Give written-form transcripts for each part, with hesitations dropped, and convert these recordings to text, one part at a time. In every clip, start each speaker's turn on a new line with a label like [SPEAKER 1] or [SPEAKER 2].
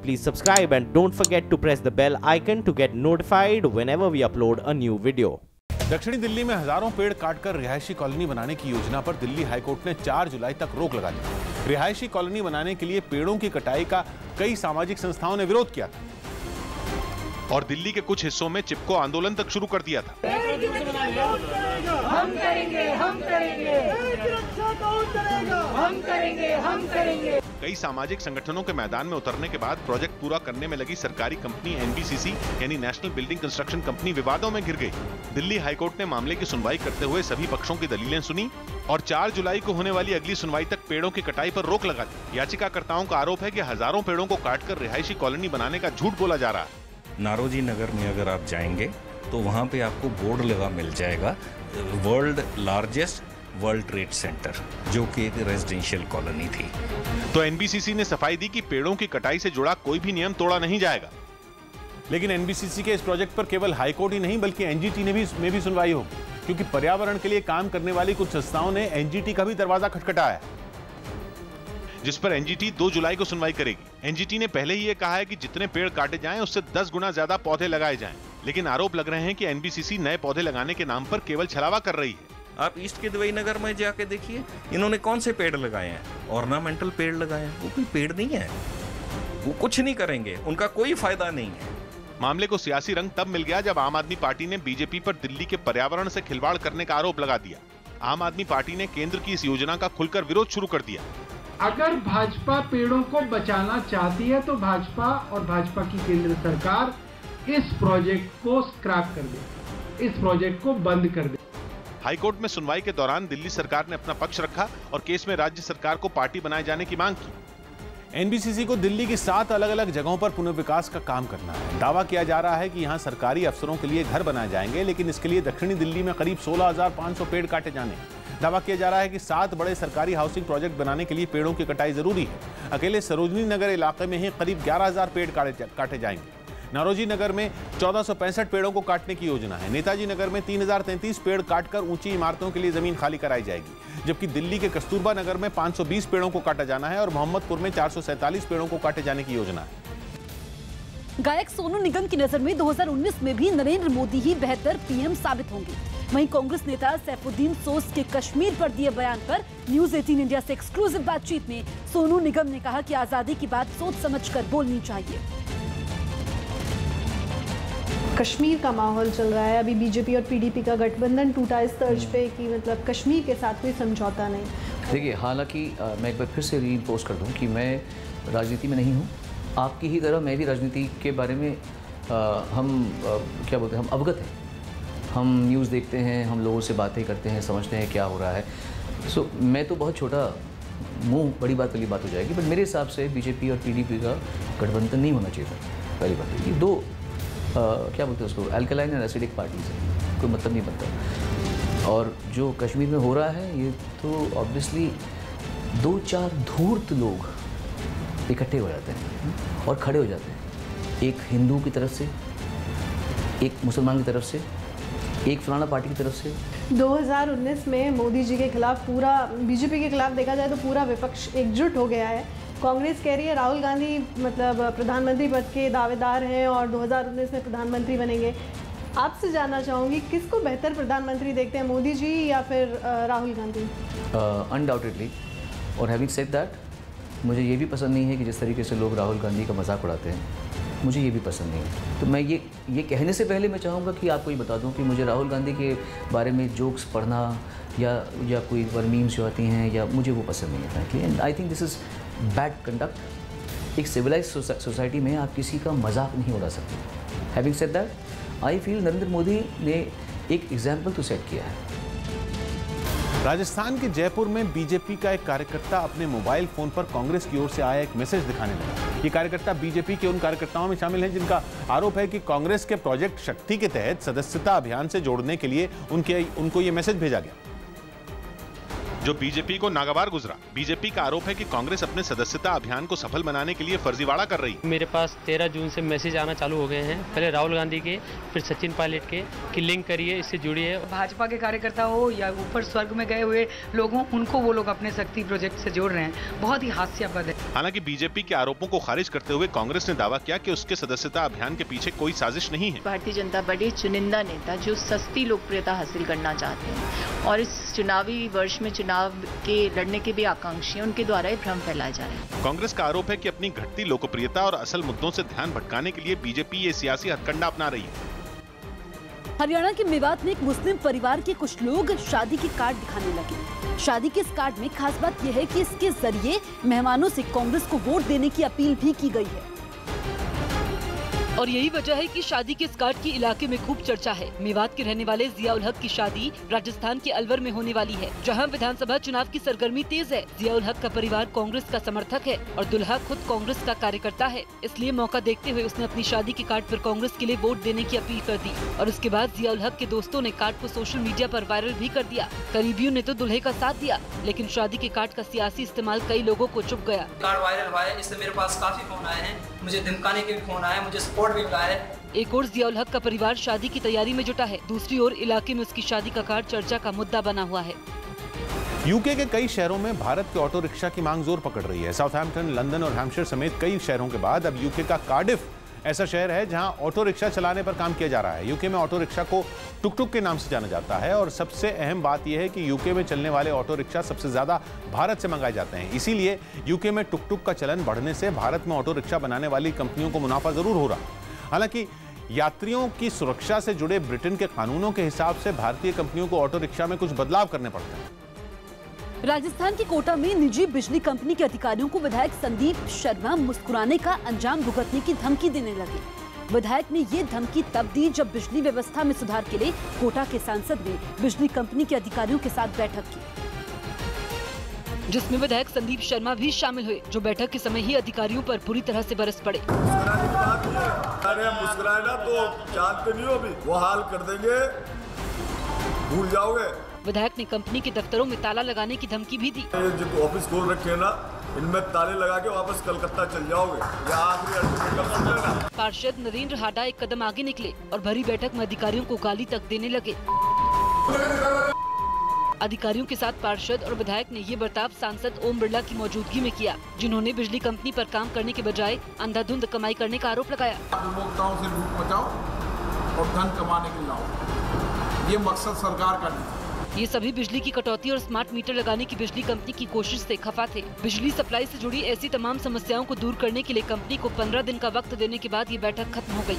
[SPEAKER 1] please subscribe and don't forget to press the bell icon to get notified whenever we upload a new video.
[SPEAKER 2] दक्षिणी दिल्ली में हजारों पेड़ काटकर रिहायशी colony बनाने की योजना पर दिल्ली हाईकोर्ट ने 4 जुलाई तक रोक लगा दी। रिहायशी कॉलोनी बनाने के लिए पेड़ों की कटाई का कई सामाजिक संस्थाओं ने विरोध किया था और दिल्ली के कुछ हिस्सों में चिपको आंदोलन तक शुरू कर दिया था।
[SPEAKER 3] हम करेंगे, हम करेंगे, हम करेंगे, हम करेंगे।
[SPEAKER 2] कई सामाजिक संगठनों के मैदान में उतरने के बाद प्रोजेक्ट पूरा करने में लगी सरकारी कंपनी एनबीसीसी यानी नेशनल बिल्डिंग कंस्ट्रक्शन कंपनी विवादों में घिर गई। दिल्ली हाईकोर्ट ने मामले की सुनवाई करते हुए सभी पक्षों की दलीलें सुनी और 4 जुलाई को होने वाली अगली सुनवाई तक पेड़ों की कटाई पर रोक लगा दी। याचिकाकर्ताओं का आरोप है कि हजारों पेड़ों को काटकर रिहायशी कॉलोनी बनाने का झूठ बोला जा रहा है।
[SPEAKER 4] नारोजी नगर में अगर आप जाएंगे तो वहाँ पे आपको बोर्ड लगा मिल जाएगा world largest world trade centre, जो कि एक रेजिडेंशियल कॉलोनी थी।
[SPEAKER 2] तो एनबीसीसी ने सफाई दी कि पेड़ों की कटाई से जुड़ा कोई भी नियम तोड़ा नहीं जाएगा। लेकिन एनबीसीसी के इस प्रोजेक्ट पर केवल हाईकोर्ट ही नहीं बल्कि एनजीटी में भी सुनवाई होगी, क्योंकि पर्यावरण के लिए काम करने वाली कुछ संस्थाओं ने एनजीटी का भी दरवाजा खटखटाया, जिस पर एनजीटी 2 जुलाई को सुनवाई करेगी। एनजीटी ने पहले ही ये कहा है कि जितने पेड़ काटे जाएं उससे 10 गुना ज्यादा पौधे लगाए जाएं, लेकिन आरोप लग रहे हैं कि एनबीसीसी नए पौधे लगाने के नाम पर केवल छलावा कर रही है।
[SPEAKER 4] आप ईस्ट के दुबई नगर में जाके देखिए, इन्होंने कौन से पेड़ लगाए हैं? ऑर्नामेंटल पेड़ लगाए हैं। वो कोई पेड़ नहीं है, वो कुछ नहीं करेंगे, उनका कोई फायदा नहीं है।
[SPEAKER 2] मामले को सियासी रंग तब मिल गया जब आम आदमी पार्टी ने बीजेपी पर दिल्ली के पर्यावरण से खिलवाड़ करने का आरोप लगा दिया। आम आदमी पार्टी ने केंद्र की इस योजना का खुलकर विरोध शुरू कर दिया।
[SPEAKER 5] अगर भाजपा पेड़ों को बचाना चाहती है तो भाजपा और भाजपा की केंद्र सरकार इस प्रोजेक्ट को स्क्रैप कर दे, इस प्रोजेक्ट को बंद कर दे।
[SPEAKER 2] हाईकोर्ट में सुनवाई के दौरान दिल्ली सरकार ने अपना पक्ष रखा और केस में राज्य सरकार को पार्टी बनाए जाने की मांग की। एनबीसीसी को दिल्ली की 7 अलग अलग जगहों पर पुनर्विकास का काम करना है। दावा किया जा रहा है कि यहां सरकारी अफसरों के लिए घर बनाए जाएंगे, लेकिन इसके लिए दक्षिणी दिल्ली में करीब 16,500 पेड़ काटे जाने। दावा किया जा रहा है कि 7 बड़े सरकारी हाउसिंग प्रोजेक्ट बनाने के लिए पेड़ों की कटाई जरूरी है। अकेले सरोजनी नगर इलाके में ही करीब 11,000 पेड़ काटे जाएंगे। नारोजी नगर में 1465 पेड़ों को काटने की योजना है। नेताजी नगर में 3033 पेड़ काटकर ऊंची इमारतों के लिए जमीन खाली कराई जाएगी, जबकि दिल्ली के कस्तूरबा नगर में 520 पेड़ों को काटा जाना है और मोहम्मदपुर में 447 पेड़ों को काटे जाने की योजना है।
[SPEAKER 6] गायक सोनू निगम की नजर में 2019 में भी नरेंद्र मोदी ही बेहतर पीएम साबित होंगे। वहीं कांग्रेस नेता सैफुद्दीन सोज के कश्मीर पर दिए बयान पर न्यूज 18 इंडिया से एक्सक्लूसिव बातचीत में सोनू निगम ने कहा कि आजादी की बात सोच समझकर बोलनी चाहिए।
[SPEAKER 7] कश्मीर का माहौल चल रहा है, अभी बीजेपी और पीडीपी का गठबंधन टूटा इस तर्ज पे कि मतलब कश्मीर के साथ कोई समझौता नहीं।
[SPEAKER 8] देखिए, हालांकि मैं एक बार फिर से रीइंफोर्स कर दूं कि मैं राजनीति में नहीं हूं। आपकी ही तरह मैं भी राजनीति के बारे में क्या बोलते हैं, हम अवगत हैं। हम न्यूज़ देखते हैं, हम लोगों से बातें करते हैं, समझते हैं क्या हो रहा है। सो मैं तो बहुत छोटा मुँह बड़ी बात वाली बात हो जाएगी, बट मेरे हिसाब से बीजेपी और पीडीपी का गठबंधन नहीं होना चाहिए था। पहली बात ये 2 क्या बोलते हैं उसको, अल्कलाइन और एसिडिक पार्टी से कोई मतलब नहीं बनता। और जो कश्मीर में हो रहा है ये तो ऑब्वियसली 2-4 धूर्त लोग इकट्ठे हो जाते हैं और खड़े हो जाते हैं, एक हिंदू की तरफ से, एक मुसलमान की तरफ से, एक फलाना पार्टी की तरफ से।
[SPEAKER 7] 2019 में मोदी जी के खिलाफ पूरा बीजेपी के खिलाफ देखा जाए तो पूरा विपक्ष एकजुट हो गया है। कांग्रेस कह रही है राहुल गांधी मतलब प्रधानमंत्री पद के दावेदार हैं और 2019 में प्रधानमंत्री बनेंगे। आपसे जानना चाहूँगी किसको बेहतर प्रधानमंत्री देखते हैं, मोदी जी या फिर राहुल गांधी?
[SPEAKER 8] अनडाउटेडली। और हैविंग सेड दैट, मुझे ये भी पसंद नहीं है कि जिस तरीके से लोग राहुल गांधी का मजाक उड़ाते हैं, मुझे ये भी पसंद नहीं है। तो मैं ये कहने से पहले मैं चाहूँगा कि आपको ये बता दूँ कि मुझे राहुल गांधी के बारे में जोक्स पढ़ना या कोई मीम्स जो आती हैं या मुझे वो पसंद नहीं है frankly, and I think this is bad conduct. एक सिविलाइज सोसाइटी में आप किसी का मजाक नहीं उड़ा सकते। Having said that, I feel Narendra Modi ने एक एग्जाम्पल तो सेट किया है।
[SPEAKER 2] राजस्थान के जयपुर में बीजेपी का एक कार्यकर्ता अपने मोबाइल फोन पर कांग्रेस की ओर से आया एक मैसेज दिखाने लगा। ये कार्यकर्ता बीजेपी के उन कार्यकर्ताओं में शामिल हैं जिनका आरोप है कि कांग्रेस के प्रोजेक्ट शक्ति के तहत सदस्यता अभियान से जोड़ने के लिए उनको ये मैसेज भेजा गया। जो बीजेपी को नागवार गुजरा। बीजेपी का आरोप है कि कांग्रेस अपने सदस्यता अभियान को सफल बनाने के लिए फर्जीवाड़ा कर रही है।
[SPEAKER 9] मेरे पास 13 जून से मैसेज आना चालू हो गए हैं, पहले राहुल गांधी के, फिर सचिन पायलट के, कि लिंक करिए, इससे जुड़िए।
[SPEAKER 10] भाजपा के कार्यकर्ता हो या ऊपर स्वर्ग में गए हुए लोगों, उनको वो लोग अपने शक्ति प्रोजेक्ट से जोड़ रहे हैं। बहुत ही हास्यास्पद है।
[SPEAKER 2] हालांकि बीजेपी के आरोपों को खारिज करते हुए कांग्रेस ने दावा किया कि उसके सदस्यता अभियान के पीछे कोई साजिश नहीं है।
[SPEAKER 11] भारतीय जनता पार्टी चुनिंदा नेता जो सस्ती लोकप्रियता हासिल करना चाहते हैं और इस चुनावी वर्ष में चुनाव के लड़ने के भी आकांक्षी, उनके द्वारा भ्रम फैलाया जा रहा है।
[SPEAKER 2] कांग्रेस का आरोप है कि अपनी घटती लोकप्रियता और असल मुद्दों से ध्यान भटकाने के लिए बीजेपी ये सियासी हथकंडा अपना रही है।
[SPEAKER 6] हरियाणा के मेवात में एक मुस्लिम परिवार के कुछ लोग शादी के कार्ड दिखाने लगे। शादी के इस कार्ड में खास बात यह है कि इसके जरिए मेहमानों से कांग्रेस को वोट देने की अपील भी की गई है। और यही वजह है कि शादी के इस कार्ड की इलाके में खूब चर्चा है। मेवात के रहने वाले जियाउल हक की शादी राजस्थान के अलवर में होने वाली है, जहां विधानसभा चुनाव की सरगर्मी तेज है। जियाउल हक का परिवार कांग्रेस का समर्थक है और दुल्हा खुद कांग्रेस का कार्यकर्ता है, इसलिए मौका देखते हुए उसने अपनी शादी के कार्ड पर कांग्रेस के लिए वोट देने की अपील कर दी। और उसके बाद जियाउल हक के दोस्तों ने कार्ड को सोशल मीडिया पर वायरल भी कर दिया। करीबियों ने तो दुल्हे का साथ दिया, लेकिन शादी के कार्ड का सियासी इस्तेमाल कई लोगों को चुभ गया।
[SPEAKER 12] कार्ड वायरल हुआ है, इससे मेरे पास काफी फोन आए हैं, मुझे धमकाने के भी फोन आए, मुझे सपोर्ट भी मिला है।
[SPEAKER 6] एक और जियाउल हक का परिवार शादी की तैयारी में जुटा है, दूसरी ओर इलाके में उसकी शादी का कार्ड चर्चा का मुद्दा बना हुआ है।
[SPEAKER 2] यूके के कई शहरों में भारत के ऑटो रिक्शा की मांग जोर पकड़ रही है। साउथहैम्पटन, लंदन और हैम्पशायर समेत कई शहरों के बाद अब यूके का कार्डिफ ऐसा शहर है जहां ऑटो रिक्शा चलाने पर काम किया जा रहा है। यूके में ऑटो रिक्शा को टुक टुक के नाम से जाना जाता है और सबसे अहम बात यह है कि यूके में चलने वाले ऑटो रिक्शा सबसे ज्यादा भारत से मंगाए जाते हैं। इसीलिए यूके में टुक टुक का चलन बढ़ने से भारत में ऑटो रिक्शा बनाने वाली कंपनियों को मुनाफा जरूर हो रहा है। हालांकि यात्रियों की सुरक्षा से जुड़े ब्रिटेन के कानूनों के हिसाब से भारतीय कंपनियों को ऑटो रिक्शा में कुछ बदलाव करने पड़ते हैं।
[SPEAKER 6] राजस्थान के कोटा में निजी बिजली कंपनी के अधिकारियों को विधायक संदीप शर्मा मुस्कुराने का अंजाम भुगतने की धमकी देने लगे। विधायक ने ये धमकी तब दी जब बिजली व्यवस्था में सुधार के लिए कोटा के सांसद ने बिजली कंपनी के अधिकारियों के साथ बैठक की, जिसमें विधायक संदीप शर्मा भी शामिल हुए, जो बैठक के समय ही अधिकारियों पर पूरी तरह से बरस पड़े।
[SPEAKER 13] अरे मुस्कुराना तो जानते नहीं हो, अभी वो हाल कर देंगे, भूल जाओगे।
[SPEAKER 6] विधायक ने कंपनी के दफ्तरों में ताला लगाने की धमकी भी दी।
[SPEAKER 13] जो ऑफिस खोल रखे ना, इनमें ताले लगा के वापस कलकत्ता चल जाओगे। या आखिरी अल्टीमेटम।
[SPEAKER 6] पार्षद नरेंद्र हाडा एक कदम आगे निकले और भरी बैठक में अधिकारियों को गाली तक देने लगे। अधिकारियों के साथ पार्षद और विधायक ने ये बर्ताव सांसद ओम बिरला की मौजूदगी में किया, जिन्होंने बिजली कंपनी पर काम करने के बजाय अंधाधुंध कमाई करने का आरोप लगाया।
[SPEAKER 14] उपभोक्ताओं से लूट मचाओ और धन कमाने के लाओ, ये मकसद सरकार का नहीं।
[SPEAKER 6] ये सभी बिजली की कटौती और स्मार्ट मीटर लगाने की बिजली कंपनी की कोशिश से खफा थे। बिजली सप्लाई से जुड़ी ऐसी तमाम समस्याओं को दूर करने के लिए कंपनी को 15 दिन का वक्त देने के बाद ये बैठक खत्म हो गई।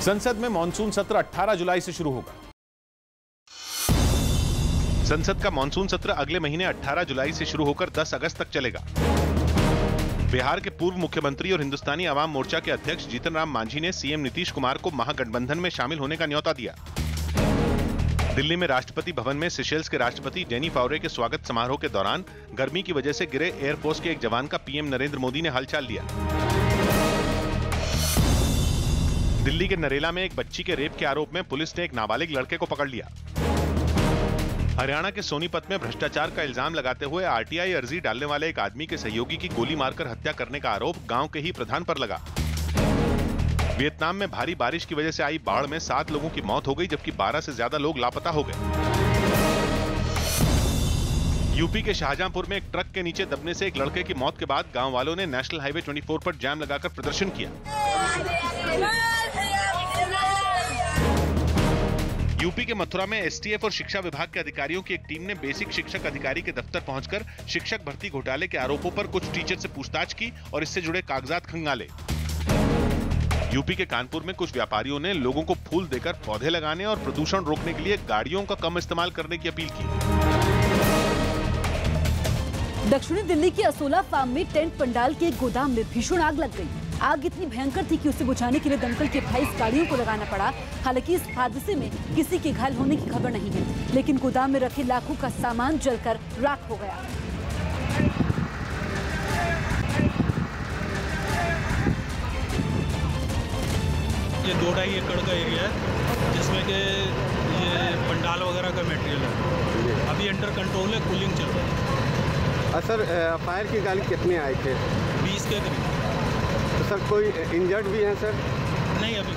[SPEAKER 2] संसद में मॉनसून सत्र 18 जुलाई से शुरू होगा। संसद का मॉनसून सत्र अगले महीने 18 जुलाई से शुरू होकर 10 अगस्त तक चलेगा। बिहार के पूर्व मुख्यमंत्री और हिंदुस्तानी आवाम मोर्चा के अध्यक्ष जीतन राम मांझी ने सीएम नीतीश कुमार को महागठबंधन में शामिल होने का न्योता दिया। दिल्ली में राष्ट्रपति भवन में सेशेल्स के राष्ट्रपति डेनी फावरे के स्वागत समारोह के दौरान गर्मी की वजह से गिरे एयरफोर्स के एक जवान का पीएम नरेंद्र मोदी ने हालचाल लिया। दिल्ली के नरेला में एक बच्ची के रेप के आरोप में पुलिस ने एक नाबालिग लड़के को पकड़ लिया। हरियाणा के सोनीपत में भ्रष्टाचार का इल्जाम लगाते हुए आरटीआई अर्जी डालने वाले एक आदमी के सहयोगी की गोली मारकर हत्या करने का आरोप गांव के ही प्रधान पर लगा। वियतनाम में भारी बारिश की वजह से आई बाढ़ में 7 लोगों की मौत हो गई, जबकि 12 से ज्यादा लोग लापता हो गए। यूपी के शाहजहांपुर में एक ट्रक के नीचे दबने से एक लड़के की मौत के बाद गांव वालों ने नेशनल हाईवे 24 पर जाम लगाकर प्रदर्शन किया। यूपी के मथुरा में एसटीएफ और शिक्षा विभाग के अधिकारियों की एक टीम ने बेसिक शिक्षक अधिकारी के दफ्तर पहुंचकर शिक्षक भर्ती घोटाले के आरोपों पर कुछ टीचर से पूछताछ की और इससे जुड़े कागजात खंगाले। यूपी के कानपुर में कुछ व्यापारियों ने लोगों को फूल देकर पौधे लगाने और प्रदूषण रोकने के लिए गाड़ियों का कम इस्तेमाल करने की अपील की।
[SPEAKER 6] दक्षिणी दिल्ली के असोला फार्म में टेंट पंडाल के एक गोदाम में भीषण आग लग गई। आग इतनी भयंकर थी कि उसे बुझाने के लिए दमकल के 28 गाड़ियों को लगाना पड़ा। हालांकि इस हादसे में किसी के घायल होने की खबर नहीं है, लेकिन गोदाम में रखे लाखों का सामान जलकर राख हो गया।
[SPEAKER 15] ये 2-2.5 एकड़ का एरिया है, जिसमें कि ये पंडाल वगैरह का मटेरियल है। अभी अंडर कंट्रोल है, कूलिंग चल रहा है।
[SPEAKER 16] सर फायर की गाड़ी कितने आए थे?
[SPEAKER 15] 20 के करीब।
[SPEAKER 16] तो सर कोई इंजर्ड भी है सर?
[SPEAKER 15] नहीं अभी।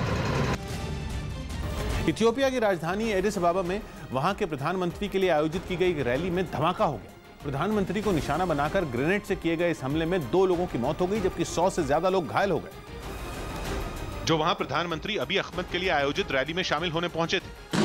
[SPEAKER 2] इथियोपिया की राजधानी एडिस अबाबा में वहां के प्रधानमंत्री के लिए आयोजित की गई एक रैली में धमाका हो गया। प्रधानमंत्री को निशाना बनाकर ग्रेनेड से किए गए इस हमले में 2 लोगों की मौत हो गई, जबकि 100 से ज्यादा लोग घायल हो गए। जो वहां प्रधानमंत्री अबी अहमद के लिए आयोजित रैली में शामिल होने पहुंचे थे।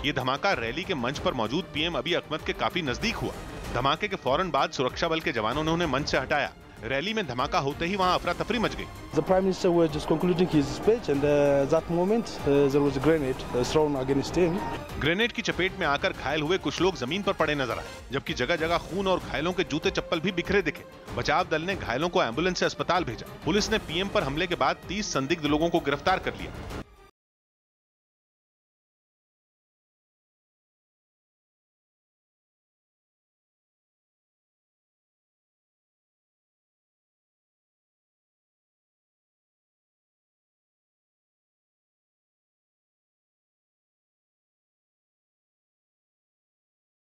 [SPEAKER 2] ये धमाका रैली के मंच पर मौजूद पीएम अबी अहमद के काफी नजदीक हुआ। धमाके के फौरन बाद सुरक्षा बल के जवानों ने उन्हें मंच से हटाया। रैली में धमाका होते ही वहां अफरा तफरी मच गई।
[SPEAKER 17] The Prime Minister was just concluding his speech and that moment there was a grenade thrown against him.
[SPEAKER 2] Grenade की चपेट में आकर घायल हुए कुछ लोग जमीन पर पड़े नजर आए, जबकि जगह जगह खून और घायलों के जूते चप्पल भी बिखरे दिखे। बचाव दल ने घायलों को एम्बुलेंस से अस्पताल भेजा। पुलिस ने पीएम पर हमले के बाद 30 संदिग्ध लोगों को गिरफ्तार कर लिया।